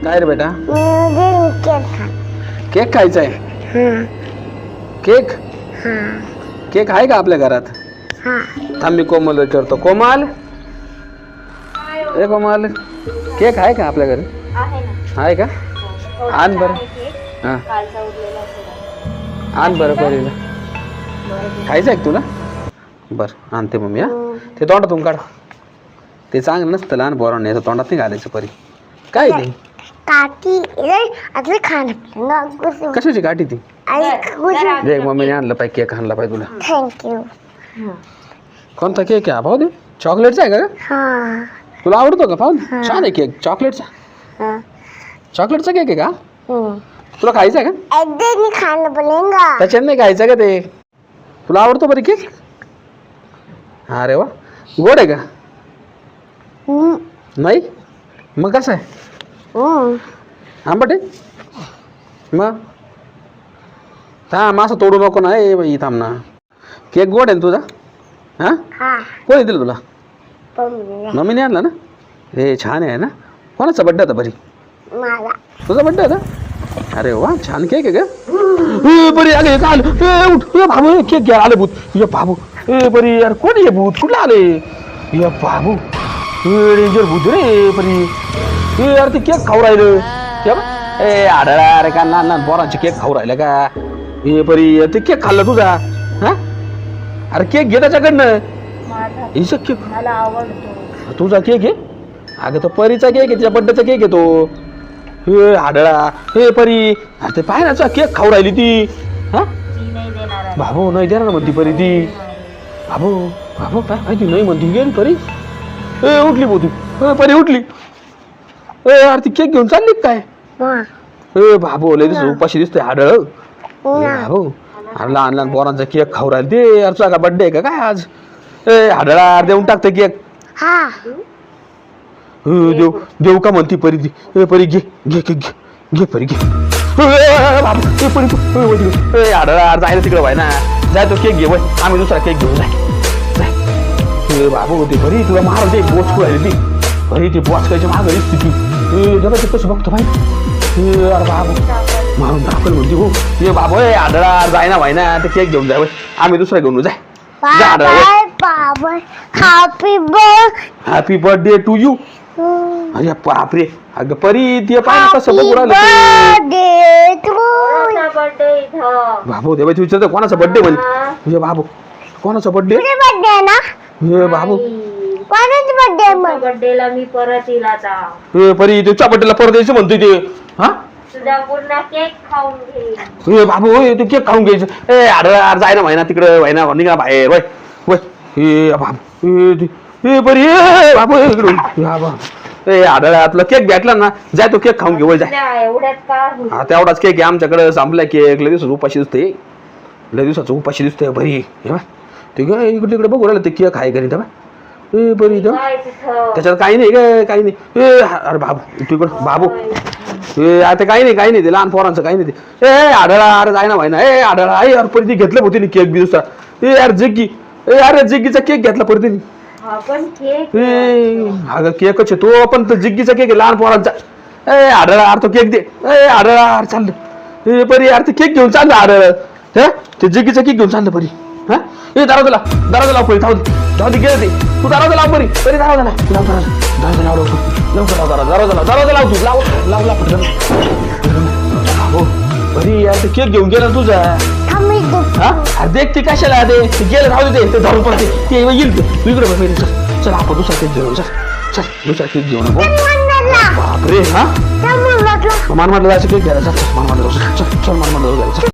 काय रे बेटा? Cake cake खायचा आहे. केक केक आहे का आपल्या घरात? थांब मी कोमल विचारतो. कोमल, ए कोमल, केक आहे का आपल्या घरी? आहे का? आण बरं. हां आण बरं परीला. खायचं आहे का तुला? बरं आणते मम्मी. हा ते तोंडातून काढ. ते चांगलं नसतं लहान पोरांनी तोंडात नाही घालायचं परी. काय ते काठी आता खाणं कशाची काठी ती? देख मम्मीने आणलं पाहिजे केक आणला पाहिजे तुला. थँक्यू. कोणता केक आहे? पाहू दे. चॉकलेटचा आहे का? हा तुला आवडतो का? पाहू दे. छान आहे केक. चॉकलेटचा. चॉकलेटचा केक आहे का? तुला खायचं आहे का? एकदम खाणं पडेगा. त्याच्यात नाही खायचं का ते? तुला आवडतो बरं केक? अरे वा. गोड आहे का? नाही मग कसं आहे? आंबट आहे मग? थांब असं तोडू नको ना. ए बाई थांब ना. केक गोड आहे ना तुझा? हां कोणी दिलं तुला? मम्मीने आणला ना? हे छान आहे ना? कोणाचा बड्डे होता बरी? तुझा बड्डे होता? अरे वा छान केक आहे का? बरी आले का? उठ बाबू केक घ्या. आले भूत. ये बाबू. ए बरी यार कोण आहे भूत? कुठला आले? ये बाबू डेंजर भूत रे बरी. ए यार ते केक खाऊ राहिलं. ए आढळा. अरे का लहान लहान पोरांचे केक खाऊ राहिलं का? हे बरी ते केक खाल्लं तुझा? हा अरे केक घे त्याच्याकडनं. हिचा केक मला आवडतो. तुझा केक आहे? अगं तो परीचा केक आहे. तिच्या बड्डेचा केक आहे तो. हे आढळा. हे परी अरे ते पाय ना केक खाऊ राहिली ती. हा ती नाही देणार. बाबू नाही देणार म्हणती परी ती. बाबू बाबू काय माहिती नाही म्हणती गेली परी. ए उठली भाऊ तू. परी उठली. ए यार ती केक घेऊन चालली काय? ए बाबू लय दिसत उपाशी दिसतोय आढळ. बाबू अरे लहान लहान पोरांचा केक खाऊ राहिले ते. यार तुझा का बड्डे आहे का काय आज? ए आढळा देऊन टाकते केक. देऊ देऊ का म्हणती परी ती. ए परी घे घे केक घे. घे परी घे. बाबू ए परी आढळा जायला तिकडे व्हाय ना. जाय तो केक घे वय. आम्ही दुसरा केक घेऊन जाय. बाबू ते बरी तुला मार दे. बोच कुठे ती बरी ती बोच खायची माग दिसते ती. जरा ते कसं बघतो भाई. अरे बाबू मारून टाकल म्हणते हो. ये बाबू ए आढळा जाय ना व्हाय ना. ते केक घेऊन जाय वय. आम्ही दुसरा घेऊन जाय. Happy birthday to you. अरे बापरे अगं परी ते पाय कसं बघू राहिलं. बाबू देवा तू विचारतो कोणाचा बर्थडे म्हणे? तुझ्या बाबू कोणाचा बर्थडे? हे बाबू बर्थडेला मी परत येईल आता. हे परी तुझ्या बर्थडेला परत यायचं म्हणतोय ते. हा तुझा पूर्ण केक खाऊन घे. हे बाबू तू केक खाऊन घ्यायचं. ए आढळा जाय ना व्हायना तिकडे व्हायना निघा बाहेर वय वय. हे बाबू हे परी बाबू इकडून. ए आढळा तुला केक भेटला ना. जाय तो केक खाऊन घे वय जाय. एवढ्यात का? हा तेवढाच केक आहे आमच्याकडे. संपलाय केक. लय दिवसाचं उपाशी दिसतोय. लय दिवसाचं उपाशी दिसतोय बरी. हे बा ते काय इकडे तिकडे बघू राहिलं ते केक आहे घरी. तेव्हा ए बरी त्याच्यात काही नाही ग काही नाही. ए अरे बाबू तिकडं बाबू ए आता काही नाही ते लहान पोरांचं काही नाही ते. ए आढळा अरे जाय ना व्हाय ना. ए आढळा आई यार परी ती घेतलं होती नी केक बी दुसरा. ए यार जिग्गी. ए अरे जिग्गीचा केक घेतला परत नी. अगं केकच आहे तो पण जिग्गीचा केक आहे लहान पोरांचा. ए आढळा अरे तो केक दे. ए आढळा अरे चाललं. ए परी यार ते केक घेऊन चाललं आढळ. हा ते जिग्गीचा केक घेऊन चाललं परी. हा ए दरवाजा लाव परी. जाऊ दे गेलं ते. तू दरवाजा लाव परी. परी दरवाजा लाव दरवाजा लाव तू लाव पटकन. हो परी यार ते केक घेऊन गेला तुझा. हा अरे देख ते कशाला ते गेलं राहू दे. ते धरून पडते ते येईल. तू इकडे बघ. चल आपण दुसरा केक घेऊन. चल दुसरा केक घेऊन. बापरे हा मान म्हटलं जायचं केक घ्यायला. चल मान म्हटलं चल मान म्हटलं जायचं.